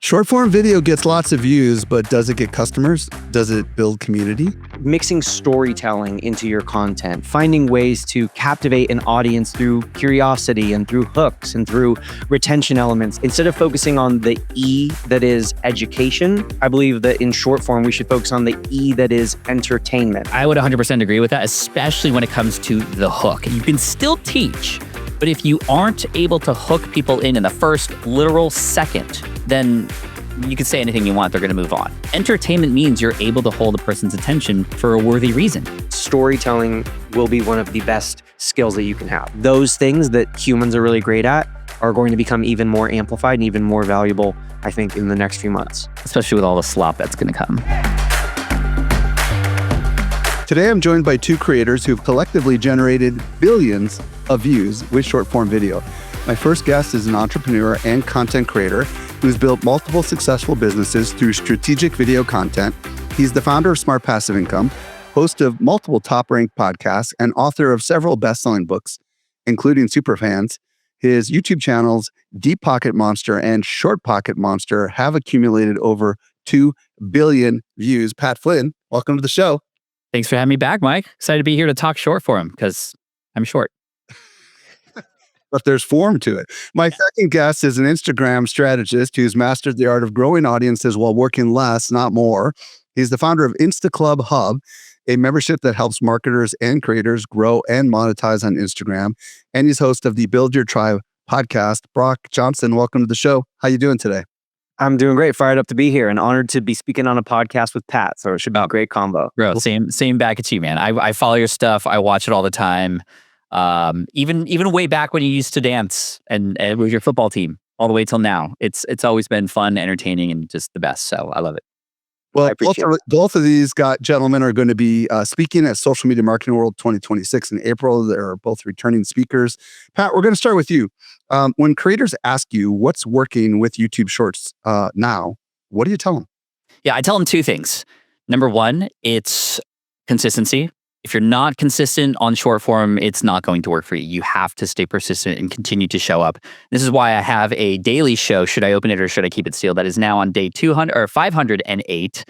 Short form video gets lots of views, but does it get customers? Does it build community? Mixing storytelling into your content, finding ways to captivate an audience through curiosity and through hooks and through retention elements. Instead of focusing on the E that is education, I believe that in short form, we should focus on the E that is entertainment. I would 100% agree with that, especially when it comes to the hook. You can still teach, but if you aren't able to hook people in the first literal second, then you can say anything you want, they're going to move on. Entertainment means you're able to hold a person's attention for a worthy reason. Storytelling will be one of the best skills that you can have. Those things that humans are really great at are going to become even more amplified and even more valuable, I think, in the next few months. Especially with all the slop that's going to come. Today, I'm joined by two creators who've collectively generated billions of views with short form video. My first guest is an entrepreneur and content creator who's built multiple successful businesses through strategic video content. He's the founder of Smart Passive Income, host of multiple top-ranked podcasts, and author of several best-selling books, including Superfans. His YouTube channels, Deep Pocket Monster and Short Pocket Monster, have accumulated over 2 billion views. Pat Flynn, welcome to the show. Thanks for having me back, Mike. Excited to be here to talk short form because I'm short. But there's form to it. My second guest is an Instagram strategist who's mastered the art of growing audiences while working less, not more. He's the founder of InstaClub Hub, a membership that helps marketers and creators grow and monetize on Instagram. And he's host of the Build Your Tribe podcast. Brock Johnson, welcome to the show. How you doing today? I'm doing great. Fired up to be here and honored to be speaking on a podcast with Pat. So it should be a great combo. Bro, same back at you, man. I follow your stuff. I watch it all the time. Even way back when you used to dance and with your football team all the way till now, it's always been fun, entertaining, and just the best. So I love it. Well, both of these gentlemen are going to be speaking at Social Media Marketing World 2026 in April. They're both returning speakers. Pat, we're going to start with you. When creators ask you what's working with YouTube Shorts now, what do you tell them? Yeah, I tell them two things. Number one, it's consistency. If you're not consistent on short form, it's not going to work for you. You have to stay persistent and continue to show up. This is why I have a daily show, Should I Open It or Should I Keep It Sealed? That is now on day 200 or 508.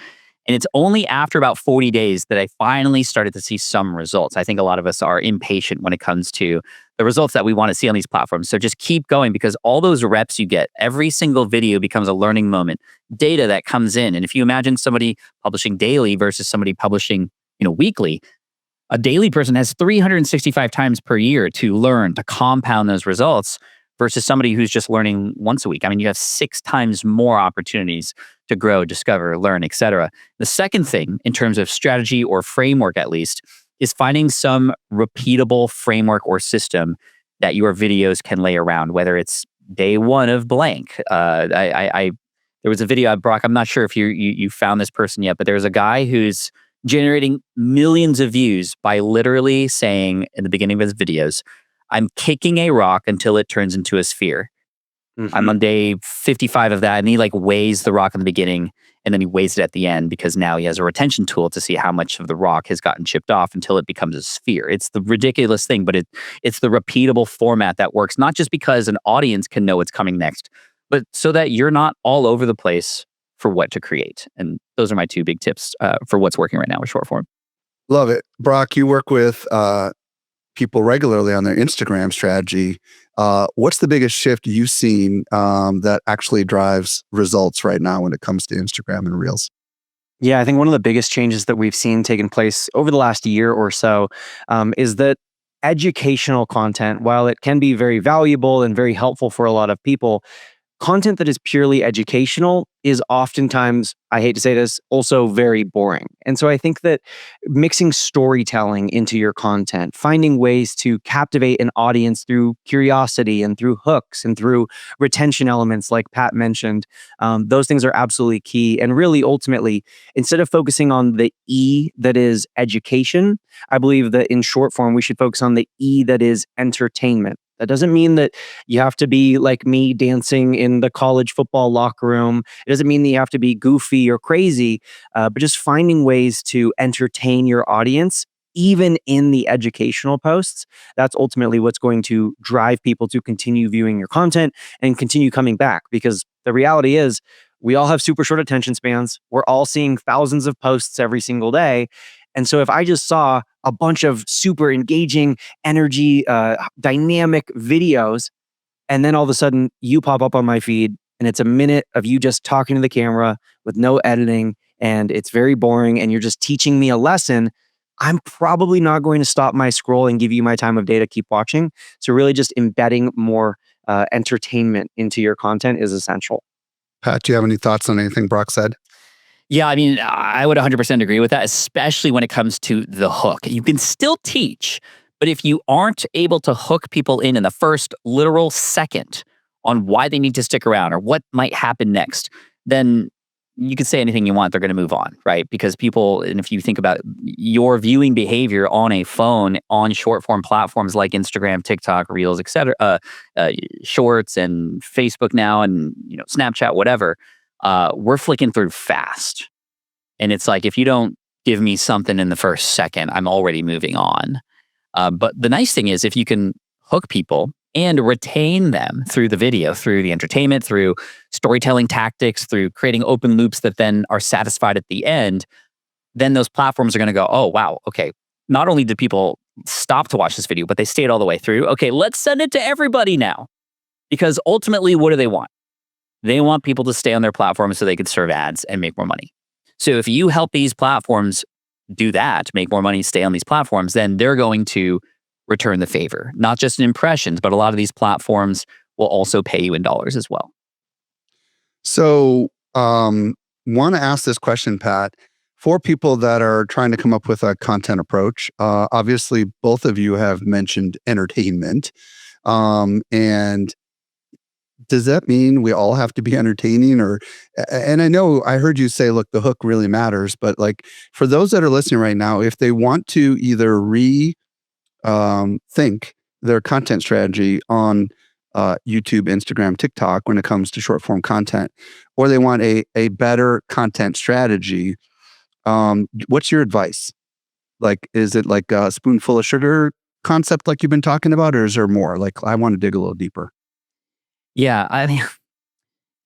And it's only after about 40 days that I finally started to see some results. I think a lot of us are impatient when it comes to the results that we want to see on these platforms. So just keep going, because all those reps you get, every single video becomes a learning moment, data that comes in. And if you imagine somebody publishing daily versus somebody publishing, weekly, a daily person has 365 times per year to learn, to compound those results, versus somebody who's just learning once a week. I mean, you have 6 times more opportunities to grow, discover, learn, etc. The second thing, in terms of strategy or framework at least, is finding some repeatable framework or system that your videos can lay around, whether it's day one of blank. There was a video, Brock, I'm not sure if you found this person yet, but there's a guy who's generating millions of views by literally saying in the beginning of his videos, I'm kicking a rock until it turns into a sphere. Mm-hmm. I'm on day 55 of that. And he weighs the rock in the beginning and then he weighs it at the end, because now he has a retention tool to see how much of the rock has gotten chipped off until it becomes a sphere. It's the ridiculous thing, but it's the repeatable format that works, not just because an audience can know what's coming next, but so that you're not all over the place for what to create. And those are my 2 big tips for what's working right now with short form. Love it. Brock, you work with people regularly on their Instagram strategy. What's the biggest shift you've seen that actually drives results right now when it comes to Instagram and Reels? Yeah, I think one of the biggest changes that we've seen taking place over the last year or so is that educational content, while it can be very valuable and very helpful for a lot of people, content that is purely educational is oftentimes, I hate to say this, also very boring. And so I think that mixing storytelling into your content, finding ways to captivate an audience through curiosity and through hooks and through retention elements like Pat mentioned, those things are absolutely key. And really, ultimately, instead of focusing on the E that is education, I believe that in short form, we should focus on the E that is entertainment. That doesn't mean that you have to be like me dancing in the college football locker room. It doesn't mean that you have to be goofy or crazy, but just finding ways to entertain your audience, even in the educational posts. That's ultimately what's going to drive people to continue viewing your content and continue coming back. Because the reality is, we all have super short attention spans. We're all seeing thousands of posts every single day. And so if I just saw a bunch of super engaging, energy, dynamic videos, and then all of a sudden you pop up on my feed and it's a minute of you just talking to the camera with no editing, and it's very boring, and you're just teaching me a lesson, I'm probably not going to stop my scroll and give you my time of day to keep watching. So really just embedding more entertainment into your content is essential. Pat, do you have any thoughts on anything Brock said? Yeah, I mean, I would 100% agree with that, especially when it comes to the hook. You can still teach, but if you aren't able to hook people in the first literal second on why they need to stick around or what might happen next, then you can say anything you want, they're going to move on, right? Because people, and if you think about your viewing behavior on a phone, on short form platforms like Instagram, TikTok, Reels, etc., Shorts and Facebook now, and Snapchat, whatever, we're flicking through fast. And it's like, if you don't give me something in the first second, I'm already moving on. But the nice thing is, if you can hook people and retain them through the video, through the entertainment, through storytelling tactics, through creating open loops that then are satisfied at the end, then those platforms are going to go, oh, wow, okay. Not only did people stop to watch this video, but they stayed all the way through. Okay, let's send it to everybody now. Because ultimately, what do they want? They want people to stay on their platform so they can serve ads and make more money. So if you help these platforms do that, make more money, stay on these platforms, then they're going to return the favor, not just in impressions, but a lot of these platforms will also pay you in dollars as well. So, want to ask this question, Pat, for people that are trying to come up with a content approach. Obviously, both of you have mentioned entertainment, and does that mean we all have to be entertaining? And I know I heard you say, look, the hook really matters, but like for those that are listening right now, if they want to either think their content strategy on YouTube, Instagram, TikTok when it comes to short form content, or they want a better content strategy, what's your advice? Like, is it like a spoonful of sugar concept like you've been talking about, or is there more? Like, I want to dig a little deeper. Yeah, I mean,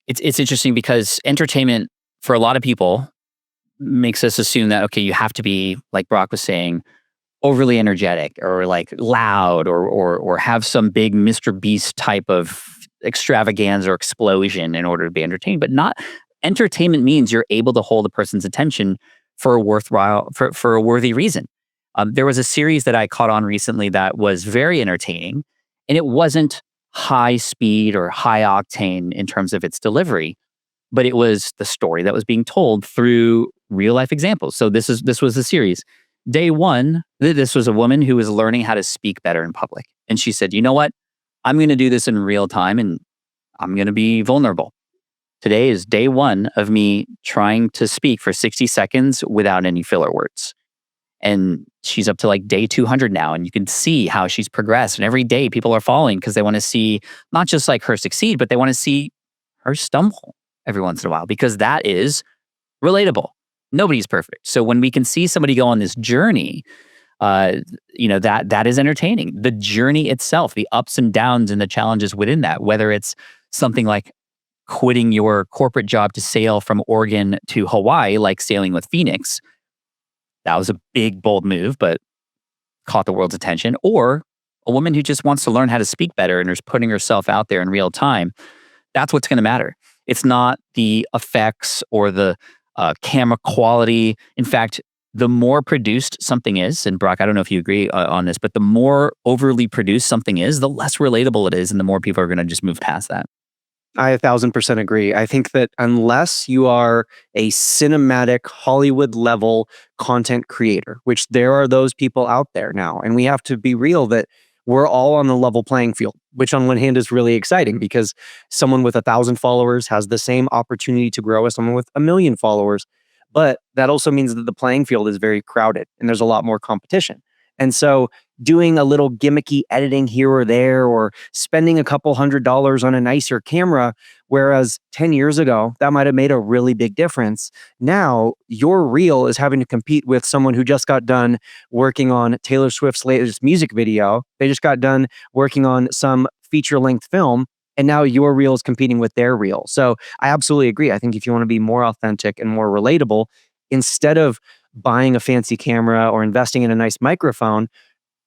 it's interesting because entertainment for a lot of people makes us assume that, okay, you have to be, like Brock was saying, overly energetic or like loud or have some big Mr. Beast type of extravaganza or explosion in order to be entertained. But not entertainment means you're able to hold a person's attention for a worthy reason. There was a series that I caught on recently that was very entertaining, and it wasn't high speed or high octane in terms of its delivery, but it was the story that was being told through real life examples. So this was the series. Day one, this was a woman who was learning how to speak better in public. And she said, you know what? I'm going to do this in real time and I'm going to be vulnerable. Today is day one of me trying to speak for 60 seconds without any filler words. And she's up to like day 200 now. And you can see how she's progressed. And every day people are following because they want to see not just like her succeed, but they want to see her stumble every once in a while, because that is relatable. Nobody's perfect. So when we can see somebody go on this journey, that is entertaining. The journey itself, the ups and downs and the challenges within that, whether it's something like quitting your corporate job to sail from Oregon to Hawaii, like sailing with Phoenix. That was a big, bold move, but caught the world's attention. Or a woman who just wants to learn how to speak better and is putting herself out there in real time. That's what's going to matter. It's not the effects or the camera quality. In fact, the more produced something is, and Brock, I don't know if you agree on this, but the more overly produced something is, the less relatable it is, and the more people are going to just move past that. I 1,000% agree. I think that unless you are a cinematic Hollywood level content creator, which there are those people out there now, and we have to be real that we're all on the level playing field, which on one hand is really exciting because someone with 1,000 followers has the same opportunity to grow as someone with 1 million followers. But that also means that the playing field is very crowded and there's a lot more competition. And so doing a little gimmicky editing here or there, or spending a couple $100s on a nicer camera, whereas 10 years ago, that might have made a really big difference. Now, your reel is having to compete with someone who just got done working on Taylor Swift's latest music video. They just got done working on some feature-length film. and now your reel is competing with their reel. So I absolutely agree. I think if you want to be more authentic and more relatable, instead of buying a fancy camera or investing in a nice microphone,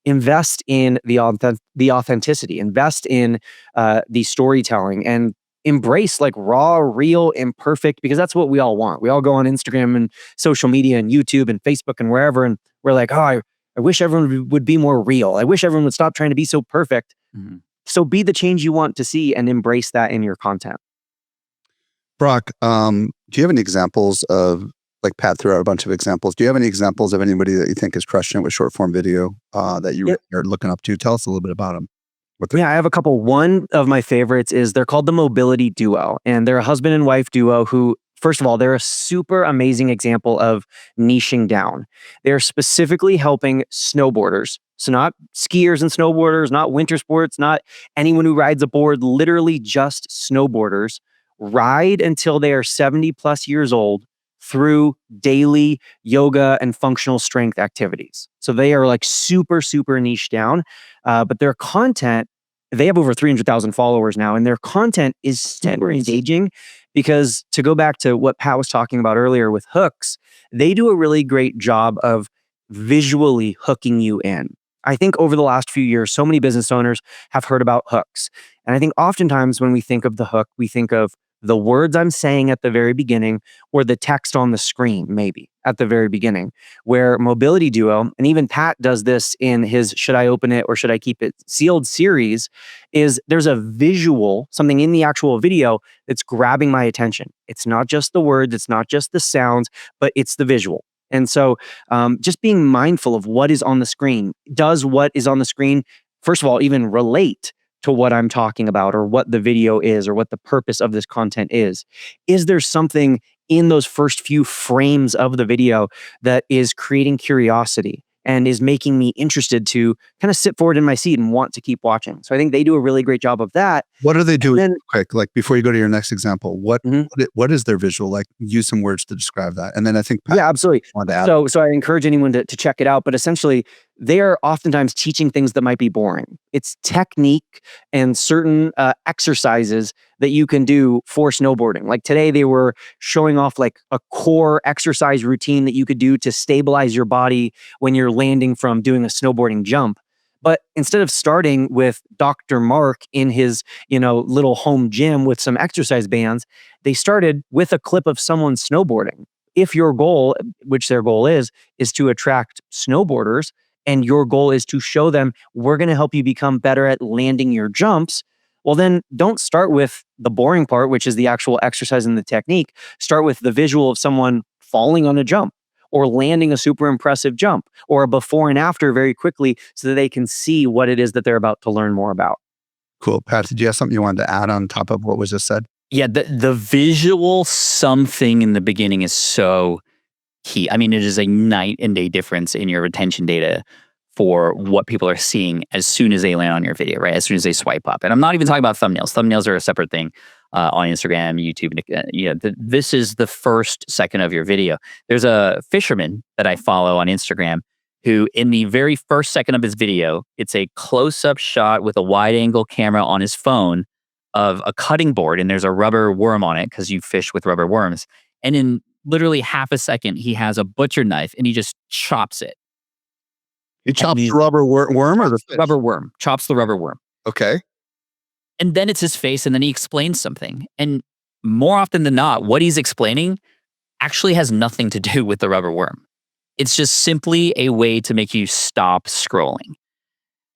invest in the authenticity, invest in the storytelling, and embrace like raw, real, imperfect, because that's what we all want. We all go on Instagram and social media and YouTube and Facebook and wherever, and we're like, oh, I wish everyone would be more real. I wish everyone would stop trying to be so perfect. Mhm. So be the change you want to see and embrace that in your content. Brock, do you have any examples of, like Pat threw out a bunch of examples. Do you have any examples of anybody that you think is crushing it with short form video that you're looking up to? Tell us a little bit about them. Yeah, I have a couple. One of my favorites is they're called the Mobility Duo, and they're a husband and wife duo who, first of all, they're a super amazing example of niching down. They're specifically helping snowboarders. So not skiers and snowboarders, not winter sports, not anyone who rides a board, literally just snowboarders ride until they are 70 plus years old through daily yoga and functional strength activities. So they are like super, super niche down. But their content, they have over 300,000 followers now, and their content is super engaging because, to go back to what Pat was talking about earlier with hooks, they do a really great job of visually hooking you in. I think over the last few years, so many business owners have heard about hooks. And I think oftentimes when we think of the hook, we think of the words I'm saying at the very beginning or the text on the screen, maybe at the very beginning, where Mobility Duo, and even Pat does this in his Should I Open It or Should I Keep It Sealed series, is there's a visual, something in the actual video that's grabbing my attention. It's not just the words, it's not just the sounds, but it's the visual. And so just being mindful of what is on the screen. Does what is on the screen, first of all, even relate to what I'm talking about or what the video is or what the purpose of this content is? Is there something in those first few frames of the video that is creating curiosity and is making me interested to kind of sit forward in my seat and want to keep watching? So I think they do a really great job of that. What are they doing? then- Quick, like before you go to your next example, Mhm. what is their visual? Like, use some words to describe that. And then I think Pat Yeah, absolutely. wanted to add. So I encourage anyone to check it out. But essentially, they are oftentimes teaching things that might be boring. It's technique and certain exercises that you can do for snowboarding. Like today, they were showing off like a core exercise routine that you could do to stabilize your body when you're landing from doing a snowboarding jump. But instead of starting with Dr. Mark in his, little home gym with some exercise bands, they started with a clip of someone snowboarding. If your goal, which their goal is to attract snowboarders, and your goal is to show them, we're going to help you become better at landing your jumps, well, then don't start with the boring part, which is the actual exercise and the technique. Start with the visual of someone falling on a jump or landing a super impressive jump or a before and after very quickly so that they can see what it is that they're about to learn more about. Cool. Pat, did you have something you wanted to add on top of what was just said? Yeah, the visual something in the beginning is so key. I mean, it is a night and day difference in your retention data for what people are seeing as soon as they land on your video, right? As soon as they swipe up. And I'm not even talking about thumbnails. Thumbnails are a separate thing on Instagram, YouTube. This is the first second of your video. There's a fisherman that I follow on Instagram who, in the very first second of his video, it's a close-up shot with a wide-angle camera on his phone of a cutting board, and there's a rubber worm on it because you fish with rubber worms. And in literally half a second, he has a butcher knife and he just chops it. He chops the rubber worm or the fish? Rubber worm. Chops the rubber worm. Okay. And then it's his face and then he explains something. And more often than not, what he's explaining actually has nothing to do with the rubber worm. It's just simply a way to make you stop scrolling,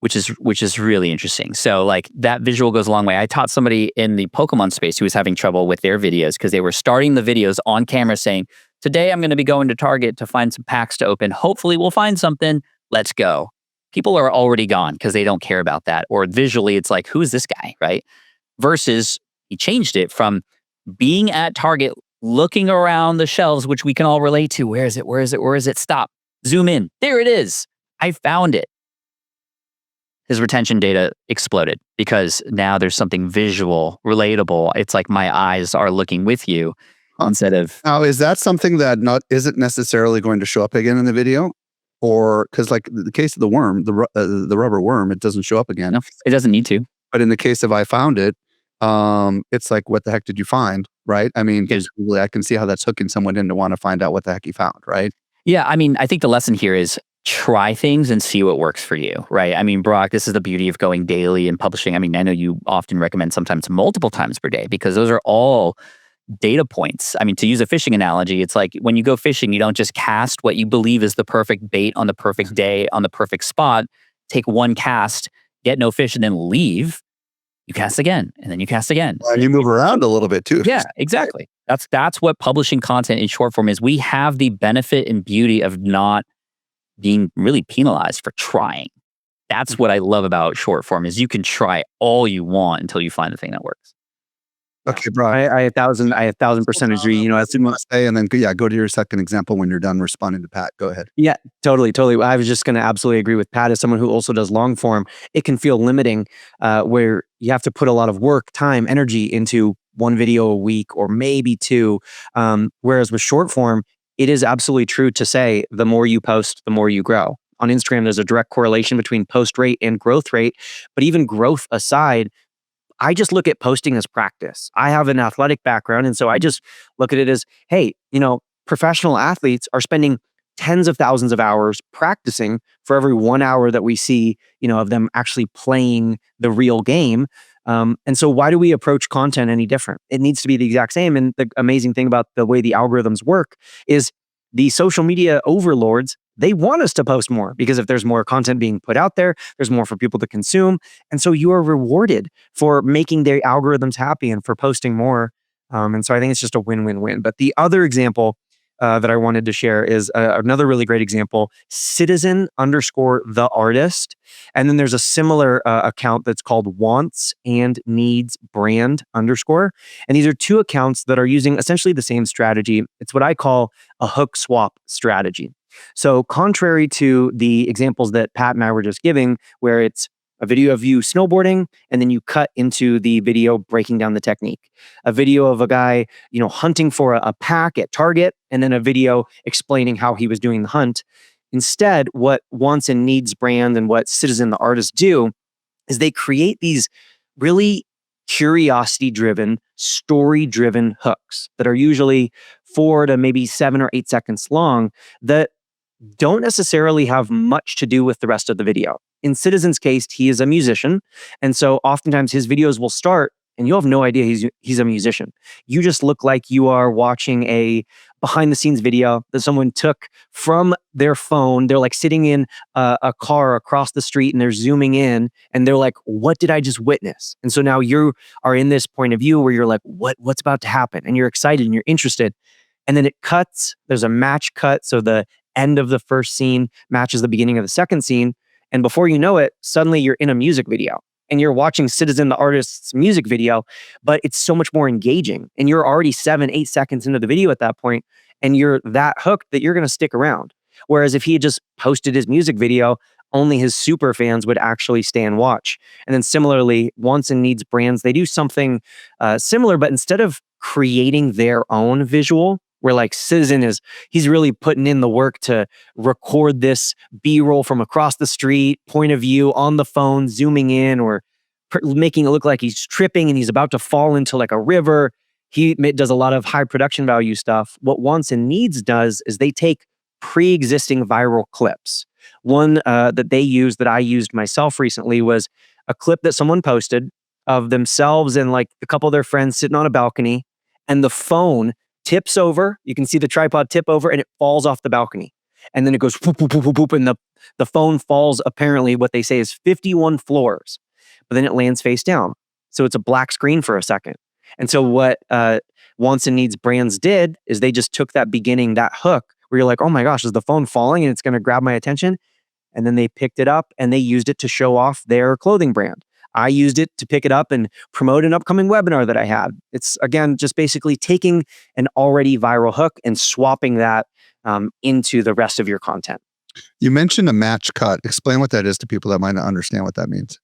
which is really interesting. So like that visual goes a long way. I taught somebody in the Pokemon space who was having trouble with their videos because they were starting the videos on camera saying, today I'm going to be going to Target to find some packs to open. Hopefully we'll find something. Let's go. People are already gone because they don't care about that. Or visually, it's like, who is this guy, right? Versus he changed it from being at Target, looking around the shelves, which we can all relate to. Where is it? Where is it? Where is it? Stop. Zoom in. There it is. I found it. His retention data exploded because now there's something visual, relatable. It's like my eyes are looking with you instead of... Now, is that something that isn't necessarily going to show up again in the video? Or because like the case of the worm, the rubber worm, it doesn't show up again. No, it doesn't need to. But in the case of I found it, it's like, what the heck did you find? Right. I mean, Because visually, I can see how that's hooking someone in to want to find out what the heck he found. Right. yeah, I mean, I think the lesson here is try things and see what works for you, right? I mean, Brock, this is the beauty of going daily and publishing. I mean, I know you often recommend sometimes multiple times per day because those are all data points. I mean, to use a fishing analogy, it's like when you go fishing, you don't just cast what you believe is the perfect bait on the perfect day on the perfect spot, take one cast, get no fish, and then leave. You cast again, and then you cast again. And you move around a little bit too. Yeah, exactly. That's what publishing content in short form is. We have the benefit and beauty of not being really penalized for trying. That's what I love about short form is you can try all you want until you find the thing that works. Okay, bro. I 1,000% agree. You know, as You want to say, and then go to your second example when you're done responding to Pat. Go ahead. Yeah, totally. I was just going to absolutely agree with Pat. As someone who also does long form, it can feel limiting where you have to put a lot of work, time, energy into one video a week or maybe two. Whereas with short form, it is absolutely true to say the more you post, the more you grow. On Instagram, there's a direct correlation between post rate and growth rate. But even growth aside, I just look at posting as practice. I have an athletic background. And so I just look at it as, hey, you know, professional athletes are spending tens of thousands of hours practicing for every 1 hour that we see, you know, of them actually playing the real game. And so why do we approach content any different? It needs to be the exact same. And the amazing thing about the way the algorithms work is the social media overlords, they want us to post more because if there's more content being put out there, there's more for people to consume. And so you are rewarded for making their algorithms happy and for posting more. And so I think it's just a win-win-win. But the other example that I wanted to share is another really great example, citizen_the_artist. And then there's a similar account that's called wants and needs brand _. And these are two accounts that are using essentially the same strategy. It's what I call a hook swap strategy. So contrary to the examples that Pat and I were just giving, where it's a video of you snowboarding, and then you cut into the video breaking down the technique. A video of a guy, you know, hunting for a pack at Target, and then a video explaining how he was doing the hunt. Instead, what Wants and Needs brand and what Citizen the Artist do is they create these really curiosity-driven, story-driven hooks that are usually 4 to maybe 7 or 8 seconds long that don't necessarily have much to do with the rest of the video. In Citizen's case, he is a musician. And so oftentimes his videos will start and you'll have no idea he's a musician. You just look like you are watching a behind the scenes video that someone took from their phone. They're like sitting in a car across the street and they're zooming in and they're like, what did I just witness? And so now you are in this point of view where you're like, what's about to happen? And you're excited and you're interested. And then it cuts, there's a match cut. So the end of the first scene matches the beginning of the second scene. And before you know it, suddenly you're in a music video and you're watching Citizen the Artist's music video, but it's so much more engaging. And you're already 7-8 seconds into the video at that point, and you're that hooked that you're going to stick around. Whereas if he had just posted his music video, only his super fans would actually stay and watch. And then similarly, Wants and Needs brands, they do something similar, but instead of creating their own visual, where like Citizen he's really putting in the work to record this B-roll from across the street, point of view on the phone, zooming in or making it look like he's tripping and he's about to fall into like a river. He does a lot of high production value stuff. What Wants and Needs does is they take pre-existing viral clips. One that they used that I used myself recently was a clip that someone posted of themselves and like a couple of their friends sitting on a balcony, and the phone tips over. You can see the tripod tip over and it falls off the balcony. And then it goes whoop, whoop, whoop, whoop, whoop, and the phone falls apparently what they say is 51 floors, but then it lands face down. So it's a black screen for a second. And so what Wants and Needs brands did is they just took that beginning, that hook where you're like, oh my gosh, is the phone falling and it's going to grab my attention? And then they picked it up and they used it to show off their clothing brand. I used it to pick it up and promote an upcoming webinar that I had. It's, again, just basically taking an already viral hook and swapping that into the rest of your content. You mentioned a match cut. Explain what that is to people that might not understand what that means.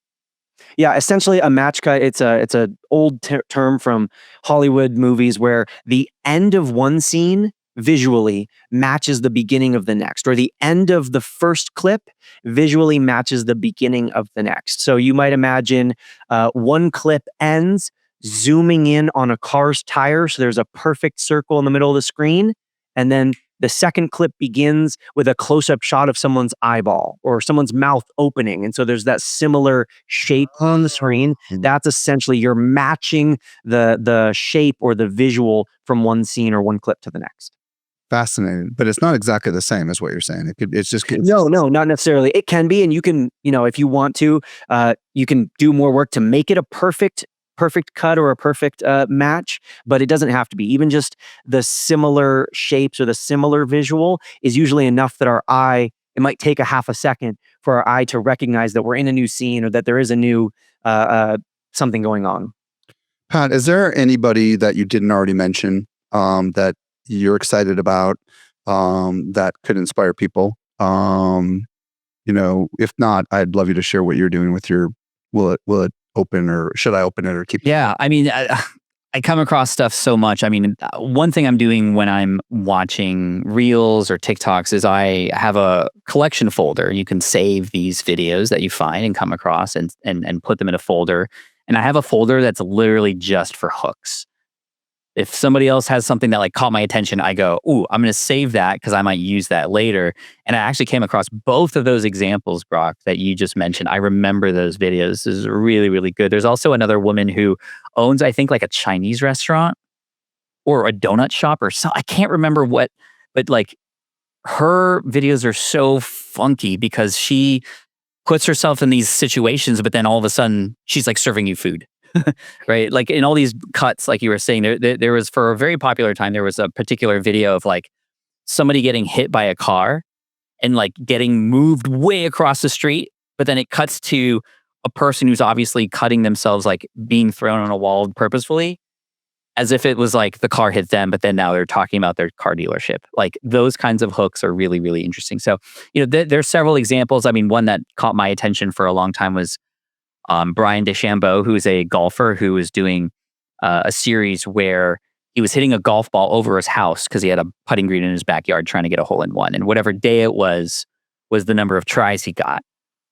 Yeah, essentially a match cut. It's a old term from Hollywood movies where the end of one scene visually matches the beginning of the next, or the end of the first clip visually matches the beginning of the next. So you might imagine one clip ends, zooming in on a car's tire. So there's a perfect circle in the middle of the screen. And then the second clip begins with a close-up shot of someone's eyeball or someone's mouth opening. And so there's that similar shape on the screen. That's essentially you're matching the shape or the visual from one scene or one clip to the next. Fascinating, but it's not exactly the same as what you're saying. It's just No, not necessarily. It can be, and you can, if you want to, you can do more work to make it a perfect cut or a perfect match, but it doesn't have to be. Even just the similar shapes or the similar visual is usually enough that it might take a half a second for our eye to recognize that we're in a new scene or that there is a new something going on. Pat, is there anybody that you didn't already mention that you're excited about that could inspire people? If not, I'd love you to share what you're doing with your, will it open, or should I open it or keep it? Yeah, I mean, I come across stuff so much. I mean, one thing I'm doing when I'm watching Reels or TikToks is I have a collection folder. You can save these videos that you find and come across and put them in a folder. And I have a folder that's literally just for hooks. If somebody else has something that like caught my attention, I go, ooh, I'm going to save that because I might use that later. And I actually came across both of those examples, Brock, that you just mentioned. I remember those videos. This is really, really good. There's also another woman who owns, I think, like a Chinese restaurant or a donut shop or so. I can't remember what, but like her videos are so funky because she puts herself in these situations, but then all of a sudden she's like serving you food. Right? Like in all these cuts, like you were saying, there was, for a very popular time, there was a particular video of like somebody getting hit by a car and like getting moved way across the street. But then it cuts to a person who's obviously cutting themselves, like being thrown on a wall purposefully, as if it was like the car hit them, but then now they're talking about their car dealership. Like those kinds of hooks are really, really interesting. So, there's several examples. I mean, one that caught my attention for a long time was Brian DeChambeau, who is a golfer who was doing a series where he was hitting a golf ball over his house because he had a putting green in his backyard trying to get a hole in one. And whatever day it was the number of tries he got.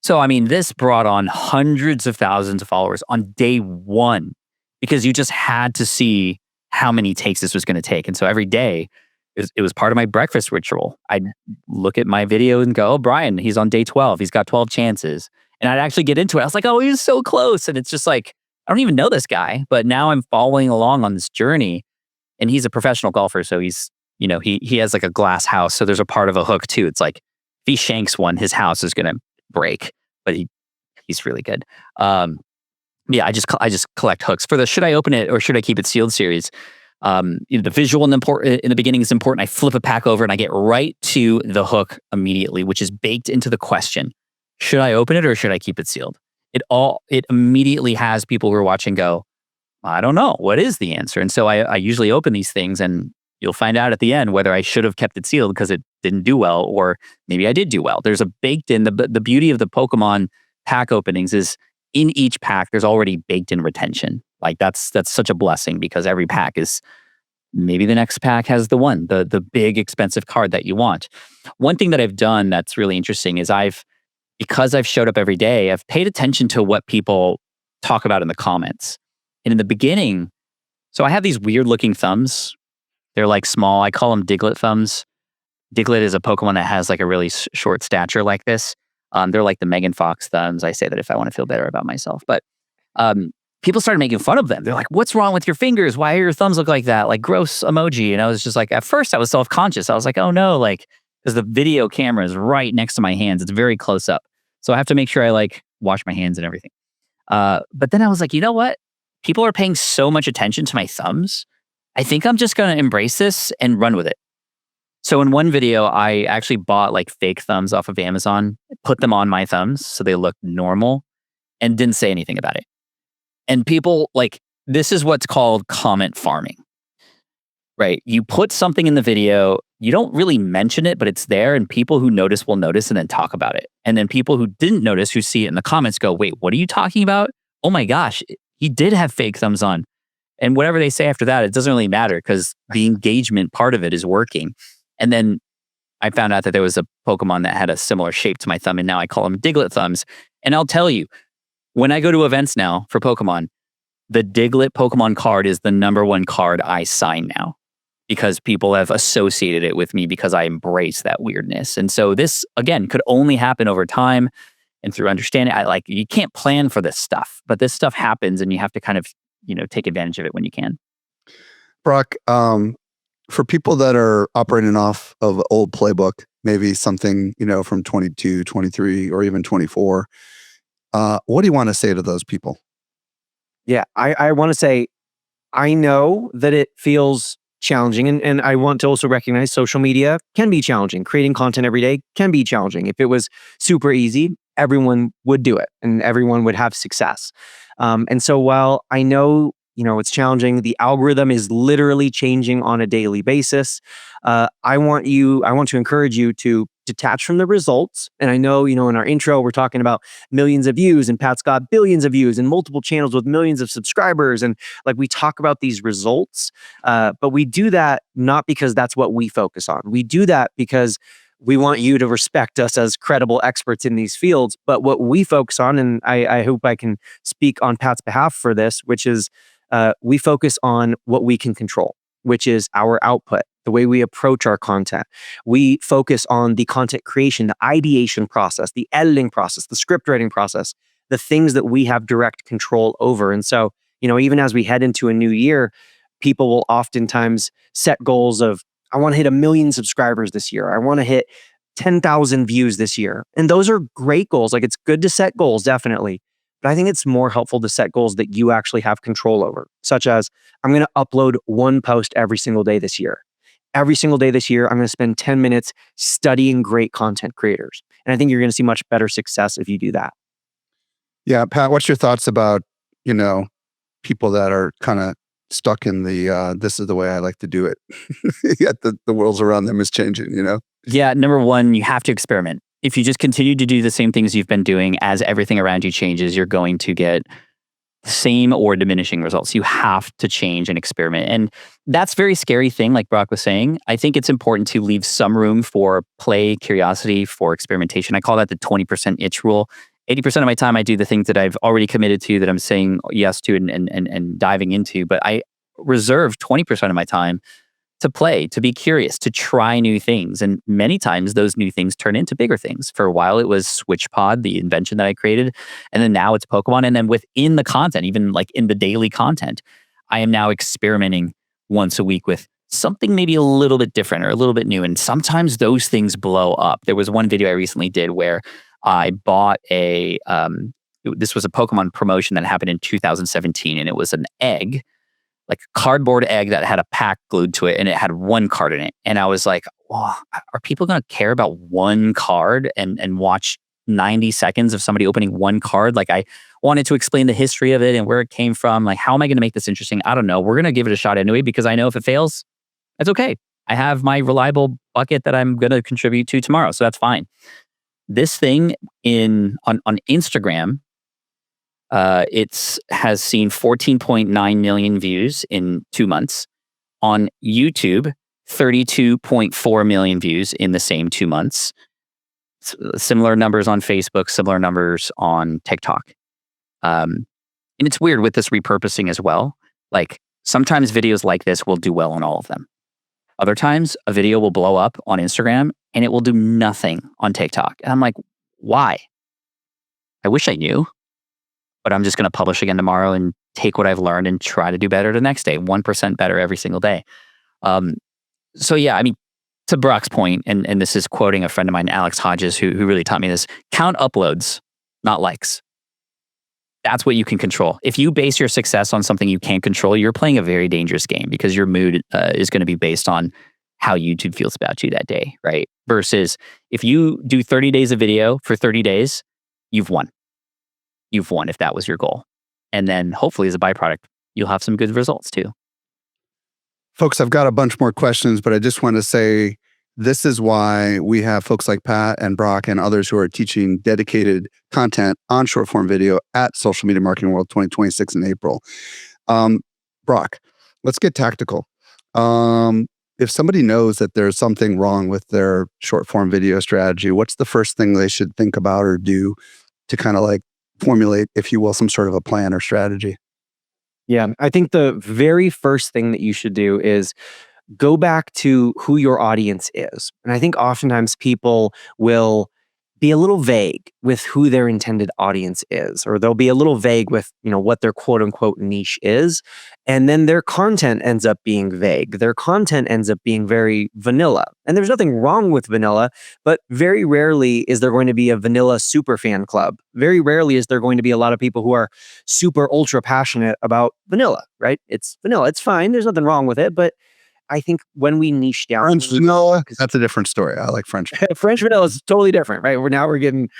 So, I mean, this brought on hundreds of thousands of followers on day one because you just had to see how many takes this was going to take. And so every day, it was part of my breakfast ritual. I'd look at my video and go, oh, Brian, he's on day 12. He's got 12 chances. And I'd actually get into it. I was like, oh, he's so close. And it's just like, I don't even know this guy, but now I'm following along on this journey. And he's a professional golfer. So he's, he has like a glass house. So there's a part of a hook too. It's like, if he shanks one, his house is going to break, but he's really good. Yeah, I just collect hooks for the should I open it or should I keep it sealed series. The visual in the beginning is important. I flip a pack over and I get right to the hook immediately, which is baked into the question. Should I open it or should I keep it sealed? It immediately has people who are watching go, I don't know. What is the answer? And so I usually open these things and you'll find out at the end whether I should have kept it sealed because it didn't do well or maybe I did do well. There's a baked in, the beauty of the Pokemon pack openings is in each pack, there's already baked in retention. Like that's such a blessing because every pack is, maybe the next pack has the big expensive card that you want. One thing that I've done that's really interesting is because I've showed up every day, I've paid attention to what people talk about in the comments. And in the beginning, so I have these weird looking thumbs. They're like small. I call them Diglett thumbs. Diglett is a Pokemon that has like a really short stature like this. They're like the Megan Fox thumbs. I say that if I want to feel better about myself. But people started making fun of them. They're like, what's wrong with your fingers? Why do your thumbs look like that? Like gross emoji. And I was just like, at first I was self-conscious. I was like, oh no, like, because the video camera is right next to my hands. It's very close up. So I have to make sure I like wash my hands and everything. But then I was like, you know what? People are paying so much attention to my thumbs. I think I'm just going to embrace this and run with it. So in one video, I actually bought like fake thumbs off of Amazon, put them on my thumbs so they looked normal and didn't say anything about it. And people like, this is what's called comment farming. Right. You put something in the video, you don't really mention it, but it's there and people who notice will notice and then talk about it. And then people who didn't notice, who see it in the comments go, wait, what are you talking about? Oh my gosh, he did have fake thumbs on. And whatever they say after that, it doesn't really matter because the engagement part of it is working. And then I found out that there was a Pokemon that had a similar shape to my thumb and now I call them Diglett thumbs. And I'll tell you, when I go to events now for Pokemon, the Diglett Pokemon card is the number one card I sign now because people have associated it with me because I embrace that weirdness. And so this, again, could only happen over time and through understanding. You can't plan for this stuff, but this stuff happens and you have to kind of, take advantage of it when you can. Brock, for people that are operating off of old playbook, maybe something, from 22, 23, or even 24, what do you want to say to those people? Yeah, I want to say, I know that it feels challenging, and I want to also recognize social media can be challenging. Creating content every day can be challenging. If it was super easy, everyone would do it and everyone would have success. And so while I know, it's challenging, the algorithm is literally changing on a daily basis. I want to encourage you to detach from the results. And I know, in our intro, we're talking about millions of views, and Pat's got billions of views and multiple channels with millions of subscribers. And we talk about these results, but we do that not because that's what we focus on. We do that because we want you to respect us as credible experts in these fields. But what we focus on, and I hope I can speak on Pat's behalf for this, which is we focus on what we can control, which is our output, the way we approach our content. We focus on the content creation, the ideation process, the editing process, the script writing process, the things that we have direct control over. And so, even as we head into a new year, people will oftentimes set goals of, I want to hit 1 million subscribers this year. I want to hit 10,000 views this year. And those are great goals. It's good to set goals, definitely. But I think it's more helpful to set goals that you actually have control over, such as, I'm going to upload 1 post every single day this year. Every single day this year, I'm going to spend 10 minutes studying great content creators. And I think you're going to see much better success if you do that. Yeah, Pat, what's your thoughts about, people that are kind of stuck in the, this is the way I like to do it. Yet the world around them is changing, Yeah, number one, you have to experiment. If you just continue to do the same things you've been doing as everything around you changes, you're going to get the same or diminishing results. You have to change and experiment. And that's a very scary thing, like Brock was saying. I think it's important to leave some room for play, curiosity, for experimentation. I call that the 20% itch rule. 80% of my time, I do the things that I've already committed to, that I'm saying yes to and diving into. But I reserve 20% of my time to play, to be curious, to try new things. And many times those new things turn into bigger things. For a while, it was SwitchPod, the invention that I created. And then now it's Pokemon. And then within the content, even in the daily content, I am now experimenting once a week with something maybe a little bit different or a little bit new. And sometimes those things blow up. There was one video I recently did where I bought this was a Pokemon promotion that happened in 2017. And it was an egg, a cardboard egg that had a pack glued to it, and it had 1 card in it. And I was like, well, are people going to care about 1 card and watch 90 seconds of somebody opening 1 card? I wanted to explain the history of it and where it came from. How am I going to make this interesting? I don't know. We're going to give it a shot anyway, because I know if it fails, that's okay. I have my reliable bucket that I'm going to contribute to tomorrow. So that's fine. This thing on Instagram, it has seen 14.9 million views in 2 months. On YouTube, 32.4 million views in the same 2 months. Similar numbers on Facebook, similar numbers on TikTok. And it's weird with this repurposing as well. Sometimes videos like this will do well on all of them. Other times, a video will blow up on Instagram and it will do nothing on TikTok. And I'm like, why? I wish I knew. But I'm just going to publish again tomorrow and take what I've learned and try to do better the next day, 1% better every single day. So yeah, to Brock's point, and this is quoting a friend of mine, Alex Hodges, who really taught me this, count uploads, not likes. That's what you can control. If you base your success on something you can't control, you're playing a very dangerous game, because your mood is going to be based on how YouTube feels about you that day, right? Versus if you do 30 days of video for 30 days, you've won. You've won if that was your goal. And then hopefully as a byproduct, you'll have some good results too. Folks, I've got a bunch more questions, but I just want to say this is why we have folks like Pat and Brock and others who are teaching dedicated content on short form video at Social Media Marketing World 2026 in April. Brock, let's get tactical. If somebody knows that there's something wrong with their short form video strategy, what's the first thing they should think about or do to kind of formulate, if you will, some sort of a plan or strategy? Yeah, I think the very first thing that you should do is go back to who your audience is. And I think oftentimes people will be a little vague with who their intended audience is, or they'll be a little vague with, what their quote unquote niche is. And then their content ends up being vague. Their content ends up being very vanilla. And there's nothing wrong with vanilla, but very rarely is there going to be a vanilla super fan club. Very rarely is there going to be a lot of people who are super ultra passionate about vanilla, right? It's vanilla. It's fine. There's nothing wrong with it. But I think when we niche down, French vanilla, that's a different story. I like French. French vanilla is totally different, right? We're getting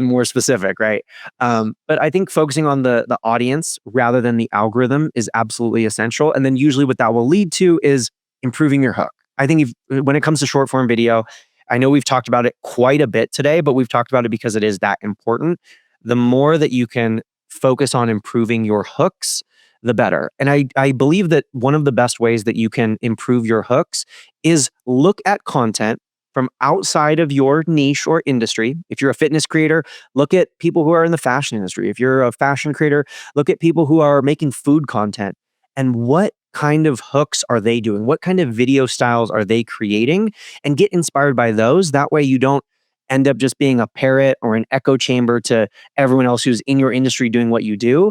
more specific, right? But I think focusing on the audience rather than the algorithm is absolutely essential. And then usually what that will lead to is improving your hook. I think when it comes to short form video, I know we've talked about it quite a bit today, but we've talked about it because it is that important. The more that you can focus on improving your hooks, the better. And I believe that one of the best ways that you can improve your hooks is look at content from outside of your niche or industry. If you're a fitness creator, look at people who are in the fashion industry. If you're a fashion creator, look at people who are making food content. And what kind of hooks are they doing? What kind of video styles are they creating? And get inspired by those. That way you don't end up just being a parrot or an echo chamber to everyone else who's in your industry doing what you do.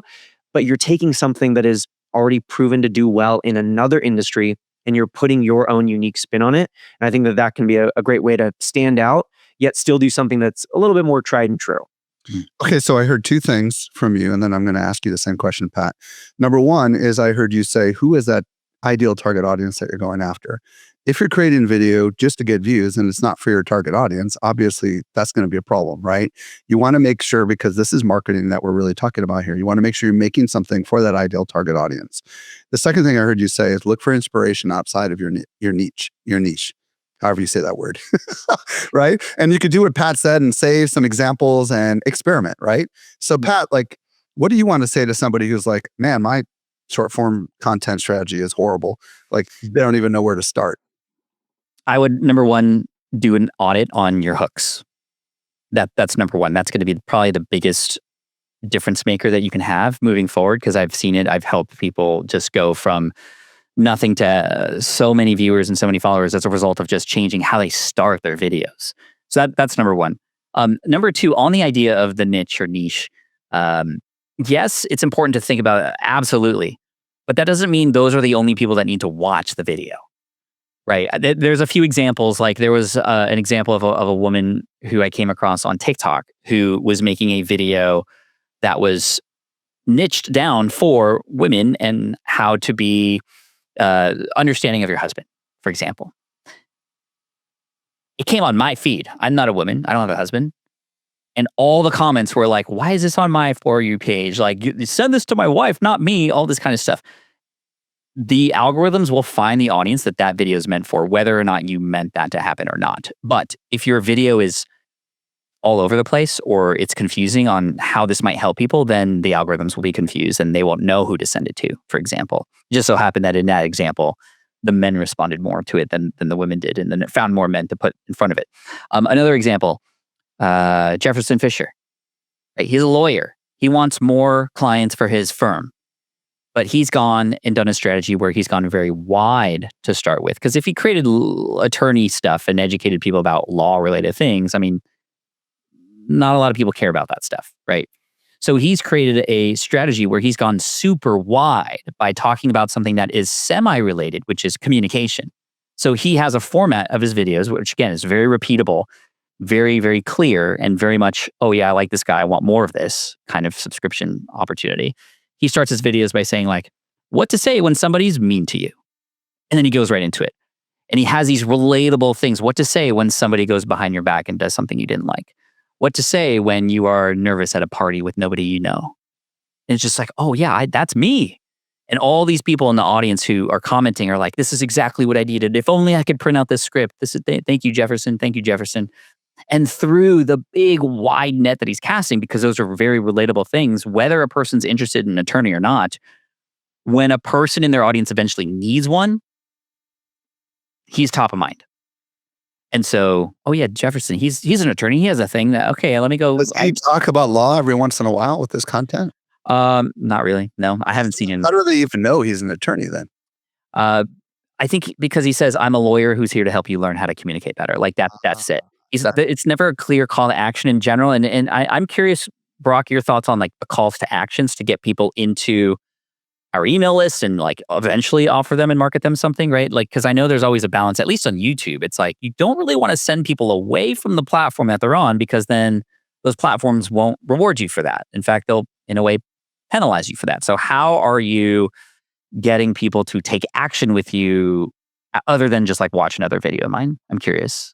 But you're taking something that is already proven to do well in another industry and you're putting your own unique spin on it. And I think that can be a great way to stand out, yet still do something that's a little bit more tried and true. Okay, so I heard two things from you, and then I'm going to ask you the same question, Pat. Number one is I heard you say, who is that ideal target audience that you're going after? If you're creating video just to get views and it's not for your target audience, obviously that's going to be a problem, right? You want to make sure, because this is marketing that we're really talking about here, you want to make sure you're making something for that ideal target audience. The second thing I heard you say is look for inspiration outside of your niche, however you say that word, right? And you could do what Pat said and save some examples and experiment, right? So Pat, like, what do you want to say to somebody who's like, man, my short form content strategy is horrible. Like they don't even know where to start. I would, number one, do an audit on your hooks. That's number one. That's going to be probably the biggest difference maker that you can have moving forward, because I've seen it. I've helped people just go from nothing to so many viewers and so many followers as a result of just changing how they start their videos. So that's number one. Number two, on the idea of the niche or niche, yes, it's important to think about it, absolutely. But that doesn't mean those are the only people that need to watch the video. Right. There's a few examples. Like there was an example of a woman who I came across on TikTok who was making a video that was niched down for women and how to be understanding of your husband, for example. It came on my feed. I'm not a woman. I don't have a husband. And all the comments were like, why is this on my For You page? Like, you send this to my wife, not me, all this kind of stuff. The algorithms will find the audience that video is meant for, whether or not you meant that to happen or not. But if your video is all over the place or it's confusing on how this might help people, then the algorithms will be confused and they won't know who to send it to, for example. It just so happened that in that example, the men responded more to it than the women did, and then it found more men to put in front of it. Another example, Jefferson Fisher. Right? He's a lawyer. He wants more clients for his firm. But he's gone and done a strategy where he's gone very wide to start with. Because if he created attorney stuff and educated people about law-related things, I mean, not a lot of people care about that stuff, right? So he's created a strategy where he's gone super wide by talking about something that is semi-related, which is communication. So he has a format of his videos, which again is very repeatable, very, very clear, and very much, oh yeah, I like this guy, I want more of this kind of subscription opportunity. He starts his videos by saying like, what to say when somebody's mean to you. And then he goes right into it. And he has these relatable things. What to say when somebody goes behind your back and does something you didn't like. What to say when you are nervous at a party with nobody you know. And it's just like, oh yeah, that's me. And all these people in the audience who are commenting are like, this is exactly what I needed. If only I could print out this script. Thank you, Jefferson. Thank you, Jefferson. And through the big wide net that he's casting, because those are very relatable things, whether a person's interested in an attorney or not, when a person in their audience eventually needs one, he's top of mind. And so, oh yeah, Jefferson, he's an attorney. He has a thing that, okay, let me go. Does he talk about law every once in a while with this content? Not really. No, I haven't seen him. How do they even know he's an attorney then? Uh, I think because he says, "I'm a lawyer who's here to help you learn how to communicate better." Like that. That's it. It's never a clear call to action in general. And I'm curious, Brock, your thoughts on like the calls to actions to get people into our email list and like eventually offer them and market them something, right? Like, because I know there's always a balance, at least on YouTube. It's like you don't really want to send people away from the platform that they're on because then those platforms won't reward you for that. In fact, they'll in a way penalize you for that. So how are you getting people to take action with you other than just like watch another video of mine? I'm curious.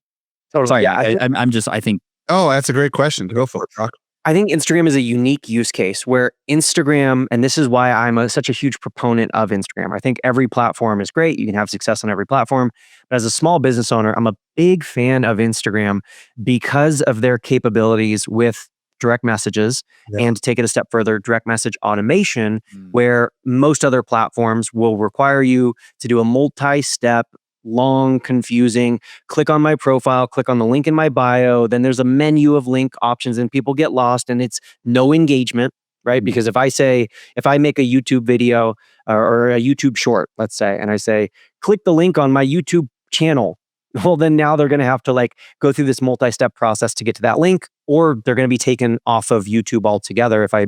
Totally. Sorry, Yeah, I think Oh, that's a great question. Go for it, Brock. I think Instagram is a unique use case where Instagram, and this is why I'm such a huge proponent of Instagram. I think every platform is great. You can have success on every platform. But as a small business owner, I'm a big fan of Instagram because of their capabilities with direct messages, and to take it a step further, direct message automation, where most other platforms will require you to do a multi-step, long, confusing, click on my profile, click on the link in my bio, then there's a menu of link options and people get lost and it's no engagement, right? Because if I make a YouTube video or a YouTube short, let's say, and I say, click the link on my YouTube channel, well, then now they're going to have to like go through this multi-step process to get to that link, or they're going to be taken off of YouTube altogether if I,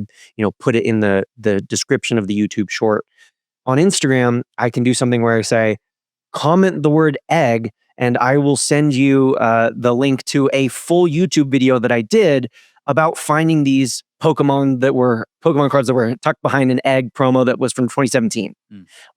put it in the description of the YouTube short. On Instagram, I can do something where I say, comment the word egg, and I will send you the link to a full YouTube video that I did about finding these Pokemon cards that were tucked behind an egg promo that was from 2017.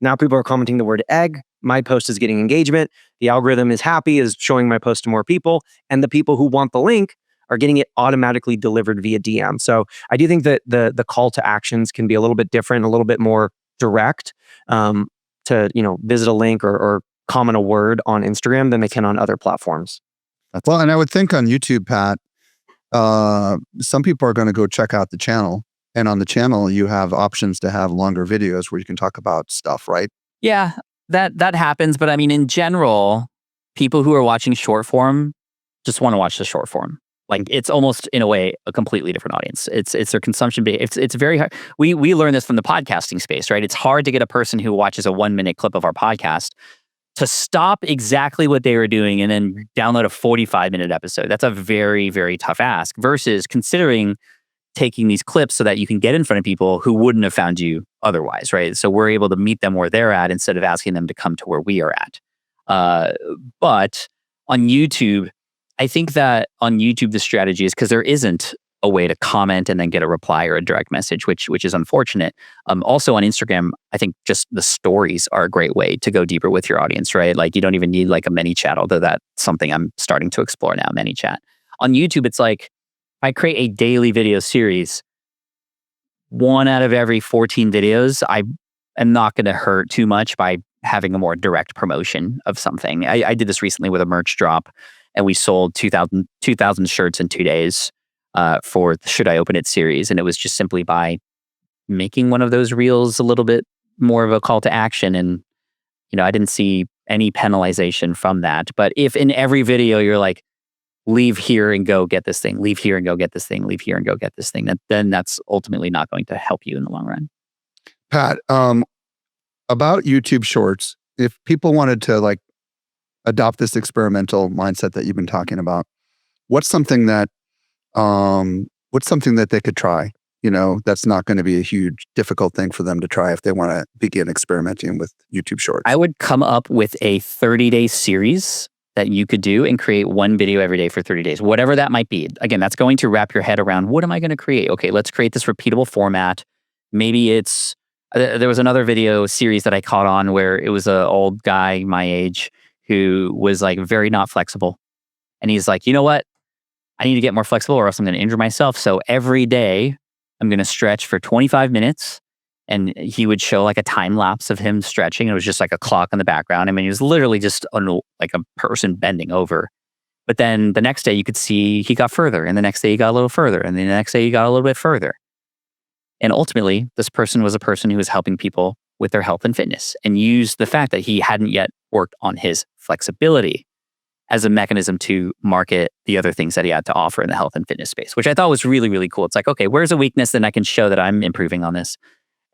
Now people are commenting the word egg. My post is getting engagement. The algorithm is happy, is showing my post to more people, and the people who want the link are getting it automatically delivered via DM. So I do think that the call to actions can be a little bit different, a little bit more direct to visit a link or comment a word on Instagram than they can on other platforms. Well, and I would think on YouTube, Pat, some people are going to go check out the channel, and on the channel you have options to have longer videos where you can talk about stuff, right? Yeah, that happens. But I mean, in general, people who are watching short form just want to watch the short form. Like it's almost in a way a completely different audience. It's their consumption. It's very hard. We learn this from the podcasting space, right? It's hard to get a person who watches a 1-minute clip of our podcast to stop exactly what they were doing and then download a 45-minute episode. That's a very, very tough ask versus considering taking these clips so that you can get in front of people who wouldn't have found you otherwise, right? So we're able to meet them where they're at instead of asking them to come to where we are at. But on YouTube, I think that on YouTube, the strategy is because there isn't a way to comment and then get a reply or a direct message, which is unfortunate. Also on Instagram, I think just the stories are a great way to go deeper with your audience, right? Like you don't even need like a ManyChat, although that's something I'm starting to explore now, ManyChat. On YouTube, it's like I create a daily video series. 1 out of every 14 videos, I am not going to hurt too much by having a more direct promotion of something. I did this recently with a merch drop, and we sold 2,000 shirts in 2 days for the Should I Open It series. And it was just simply by making one of those reels a little bit more of a call to action. And, I didn't see any penalization from that. But if in every video you're like, leave here and go get this thing, leave here and go get this thing, leave here and go get this thing, then that's ultimately not going to help you in the long run. Pat, about YouTube Shorts, if people wanted to like adopt this experimental mindset that you've been talking about, what's something that they could try? That's not going to be a huge, difficult thing for them to try if they want to begin experimenting with YouTube Shorts. I would come up with a 30-day series that you could do and create 1 video every day for 30 days, whatever that might be. Again, that's going to wrap your head around, what am I going to create? Okay, let's create this repeatable format. Maybe it's, there was another video series that I caught on where it was an old guy my age who was like very not flexible. And he's like, you know what? I need to get more flexible or else I'm going to injure myself. So every day I'm going to stretch for 25 minutes. And he would show like a time lapse of him stretching. It was just like a clock in the background. I mean, he was literally just like a person bending over. But then the next day you could see he got further. And the next day he got a little further. And then the next day he got a little bit further. And ultimately, this person was a person who was helping people with their health and fitness and used the fact that he hadn't yet worked on his flexibility as a mechanism to market the other things that he had to offer in the health and fitness space, which I thought was really, really cool. It's like, okay, where's a weakness? Then I can show that I'm improving on this.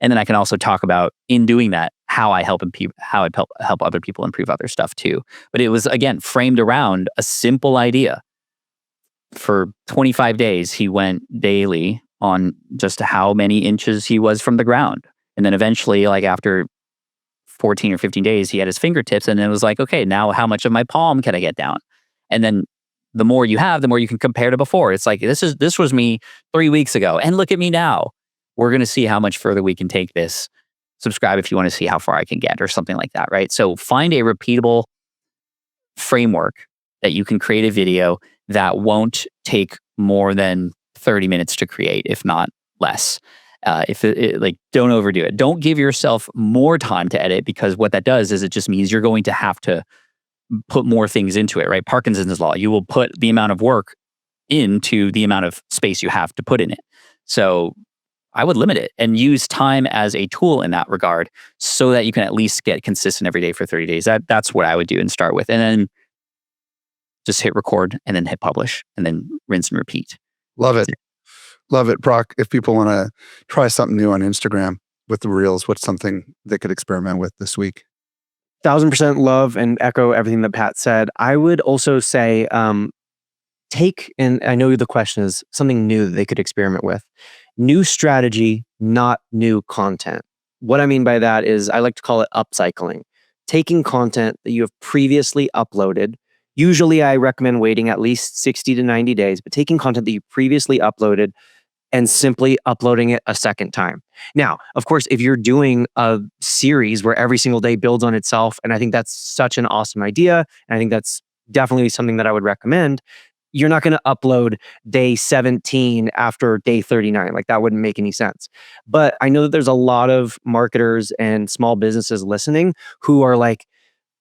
And then I can also talk about, in doing that, how I help help other people improve other stuff too. But it was, again, framed around a simple idea. For 25 days, he went daily on just how many inches he was from the ground. And then eventually, like after 14 or 15 days, he had his fingertips, and it was like, okay, now how much of my palm can I get down? And then the more you have, the more you can compare to before. It's like, this was me 3 weeks ago, and look at me now. We're going to see how much further we can take this. Subscribe if you want to see how far I can get, or something like that, right? So find a repeatable framework that you can create a video that won't take more than 30 minutes to create, if not less. Don't overdo it. Don't give yourself more time to edit, because what that does is it just means you're going to have to put more things into it, right? Parkinson's law. You will put the amount of work into the amount of space you have to put in it. So I would limit it and use time as a tool in that regard, so that you can at least get consistent every day for 30 days. That's what I would do and start with. And then just hit record and then hit publish and then rinse and repeat. Love it. Love it, Brock. If people want to try something new on Instagram with the Reels, what's something they could experiment with this week? 1000% love and echo everything that Pat said. I would also say and I know the question is something new that they could experiment with. New strategy, not new content. What I mean by that is I like to call it upcycling. Taking content that you have previously uploaded. Usually I recommend waiting at least 60 to 90 days, but taking content that you previously uploaded and simply uploading it a second time. Now, of course, if you're doing a series where every single day builds on itself, and I think that's such an awesome idea, and I think that's definitely something that I would recommend, you're not going to upload day 17 after day 39. Like, that wouldn't make any sense. But I know that there's a lot of marketers and small businesses listening who are like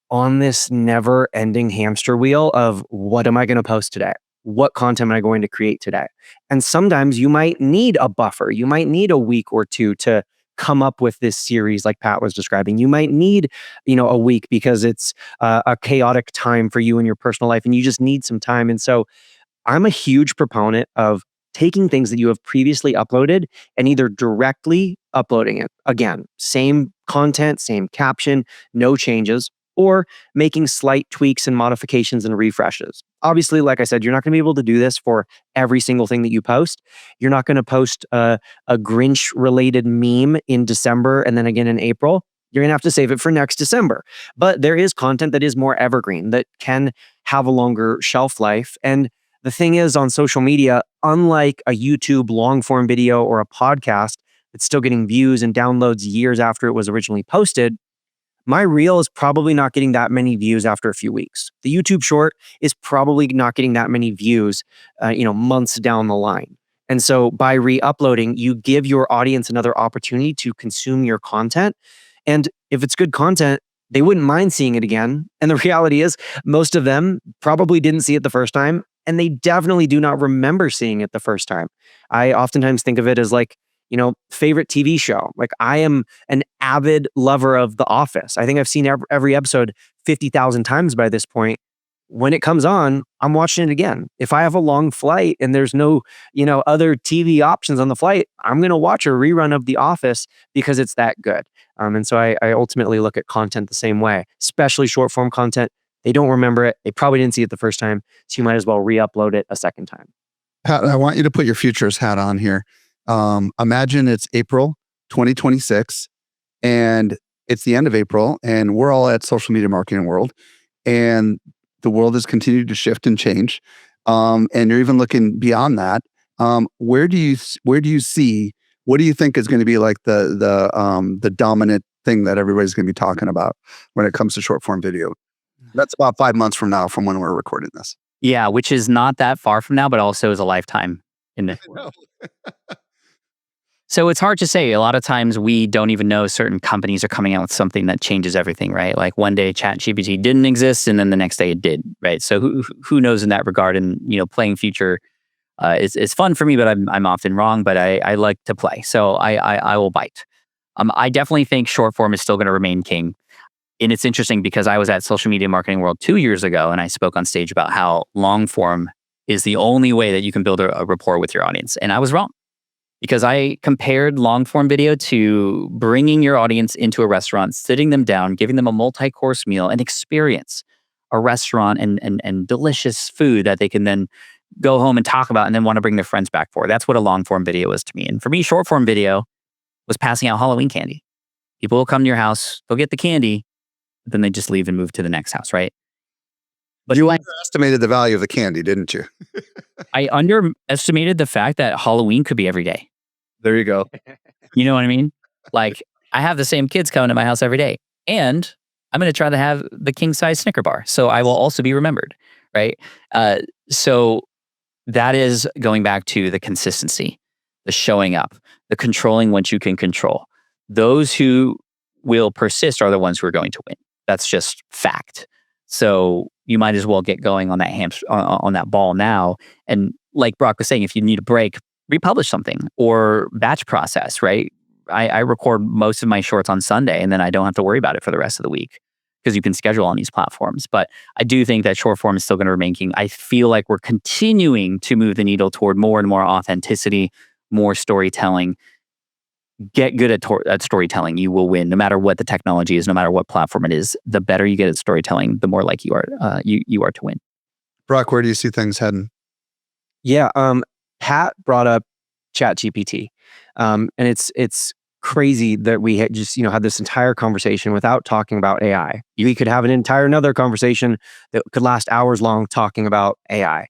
on this never ending hamster wheel of, what am I going to post today? What content am I going to create today? And sometimes you might need a buffer. You might need a week or two to come up with this series like Pat was describing. You might need, a week because it's a chaotic time for you in your personal life and you just need some time. And so I'm a huge proponent of taking things that you have previously uploaded and either directly uploading it. Again, same content, same caption, no changes, or making slight tweaks and modifications and refreshes. Obviously, like I said, you're not going to be able to do this for every single thing that you post. You're not going to post a Grinch-related meme in December and then again in April. You're going to have to save it for next December. But there is content that is more evergreen, that can have a longer shelf life. And the thing is, on social media, unlike a YouTube long-form video or a podcast that's still getting views and downloads years after it was originally posted, my reel is probably not getting that many views after a few weeks. The YouTube short is probably not getting that many views, months down the line. And so by re-uploading, you give your audience another opportunity to consume your content. And if it's good content, they wouldn't mind seeing it again. And the reality is, most of them probably didn't see it the first time, and they definitely do not remember seeing it the first time. I oftentimes think of it as like, favorite TV show. Like, I am an avid lover of The Office. I think I've seen every episode 50,000 times by this point. When it comes on, I'm watching it again. If I have a long flight and there's no, other TV options on the flight, I'm going to watch a rerun of The Office because it's that good. And so I ultimately look at content the same way, especially short form content. They don't remember it. They probably didn't see it the first time. So you might as well re-upload it a second time. Pat, I want you to put your futures hat on here. Imagine it's April 2026 and it's the end of April and we're all at Social Media Marketing World and the world has continued to shift and change. And you're even looking beyond that. Where do you see, what do you think is going to be like the dominant thing that everybody's going to be talking about when it comes to short form video? That's about 5 months from now from when we're recording this. Yeah, which is not that far from now, but also is a lifetime in the So it's hard to say. A lot of times we don't even know certain companies are coming out with something that changes everything, right? Like one day ChatGPT didn't exist and then the next day it did, right? So who knows in that regard? And, playing future is fun for me, but I'm often wrong, but I like to play. So I will bite. I definitely think short form is still going to remain king. And it's interesting because I was at Social Media Marketing World 2 years ago, and I spoke on stage about how long form is the only way that you can build a rapport with your audience. And I was wrong, because I compared long form video to bringing your audience into a restaurant, sitting them down, giving them a multi-course meal and experience a restaurant and delicious food that they can then go home and talk about and then want to bring their friends back for. That's what a long form video is to me. And for me, short form video was passing out Halloween candy. People will come to your house, they'll get the candy, but then they just leave and move to the next house, right? But you underestimated the value of the candy, didn't you? I underestimated the fact that Halloween could be every day. There you go. You know what I mean? Like, I have the same kids coming to my house every day, and I'm going to try to have the king size Snicker bar, so I will also be remembered, right? So that is going back to the consistency, the showing up, the controlling what you can control. Those who will persist are the ones who are going to win. That's just fact. So you might as well get going on that on that ball now. And like Brock was saying, if you need a break, republish something or batch process, right? I record most of my shorts on Sunday, and then I don't have to worry about it for the rest of the week because you can schedule on these platforms. But I do think that short form is still going to remain king. I feel like we're continuing to move the needle toward more and more authenticity, more storytelling. Get good at storytelling. You will win no matter what the technology is, no matter what platform it is. The better you get at storytelling, the more likely you are to win. Brock, where do you see things heading? Yeah, Pat brought up ChatGPT, and it's crazy that we had just had this entire conversation without talking about AI. We could have another conversation that could last hours long talking about AI.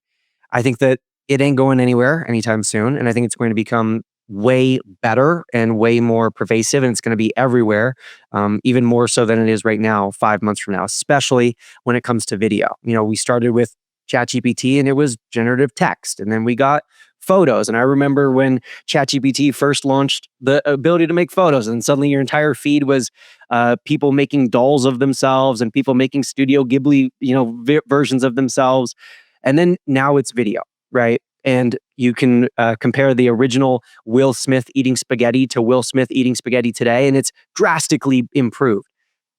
I think that it ain't going anywhere anytime soon, and I think it's going to become way better and way more pervasive, and it's going to be everywhere, even more so than it is right now, 5 months from now, especially when it comes to video. We started with ChatGPT and it was generative text, and then we got photos. And I remember when ChatGPT first launched the ability to make photos, and suddenly your entire feed was people making dolls of themselves and people making Studio Ghibli, versions of themselves. And then now it's video, right? And you can compare the original Will Smith eating spaghetti to Will Smith eating spaghetti today, and it's drastically improved.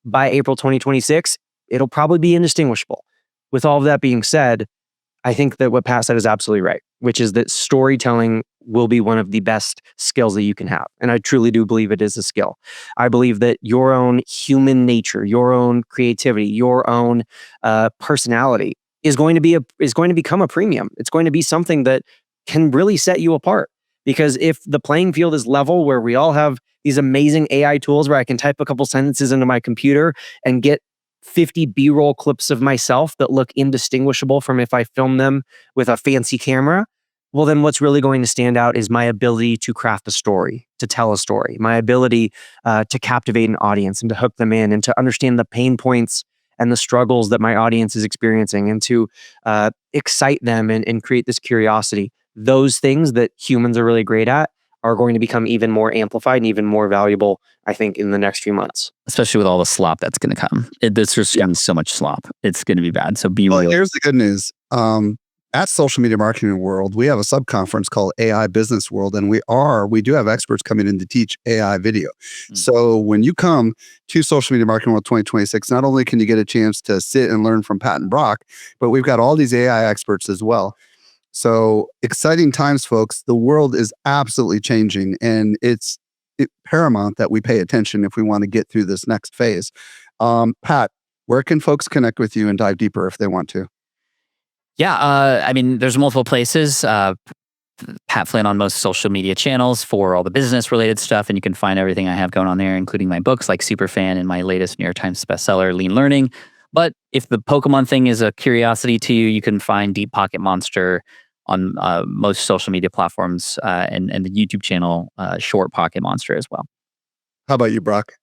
By April 2026, it'll probably be indistinguishable. With all of that being said, I think that what Pat said is absolutely right, which is that storytelling will be one of the best skills that you can have. And I truly do believe it is a skill. I believe that your own human nature, your own creativity, your own personality is going to become a premium. It's going to be something that can really set you apart. Because if the playing field is level, where we all have these amazing AI tools where I can type a couple sentences into my computer and get 50 B-roll clips of myself that look indistinguishable from if I film them with a fancy camera, well, then what's really going to stand out is my ability to craft a story, to tell a story, my ability to captivate an audience and to hook them in and to understand the pain points and the struggles that my audience is experiencing, and to excite them and create this curiosity. Those things that humans are really great at are going to become even more amplified and even more valuable, I think, in the next few months. Especially with all the slop that's going to come. There's just going to be so much slop. It's going to be bad. So be real. Here's the good news. At Social Media Marketing World, we have a sub-conference called AI Business World, and we do have experts coming in to teach AI video. So when you come to Social Media Marketing World 2026, not only can you get a chance to sit and learn from Pat and Brock, but we've got all these AI experts as well. So exciting times, folks. The world is absolutely changing, and it's paramount that we pay attention if we want to get through this next phase. Pat, where can folks connect with you and dive deeper if they want to? Yeah, there's multiple places. Pat Flynn on most social media channels for all the business related stuff, and you can find everything I have going on there, including my books like Superfan and my latest New York Times bestseller, Lean Learning. But if the Pokemon thing is a curiosity to you, you can find Deep Pocket Monster on most social media platforms and the YouTube channel Short Pocket Monster as well. How about you, Brock?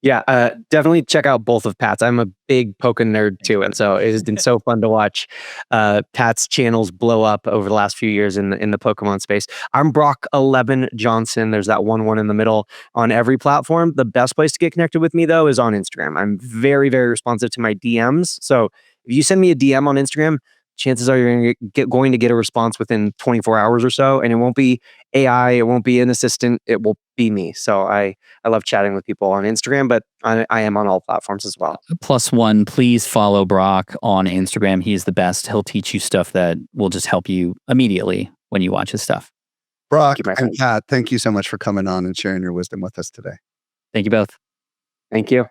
Yeah, definitely check out both of Pat's. I'm a big Pokemon nerd too, and so it has been so fun to watch Pat's channels blow up over the last few years in the Pokemon space. I'm Brock 11 Johnson. There's that one in the middle on every platform. The best place to get connected with me though is on Instagram. I'm very, very responsive to my DMs. So if you send me a DM on Instagram, chances are you're going to get a response within 24 hours or so, and it won't be AI, it won't be an assistant, it will be me. So I love chatting with people on Instagram, but I am on all platforms as well. Plus one, please follow Brock on Instagram. He's the best. He'll teach you stuff that will just help you immediately when you watch his stuff. Brock Thank you, my and friend. Pat, thank you so much for coming on and sharing your wisdom with us today. Thank you both. Thank you.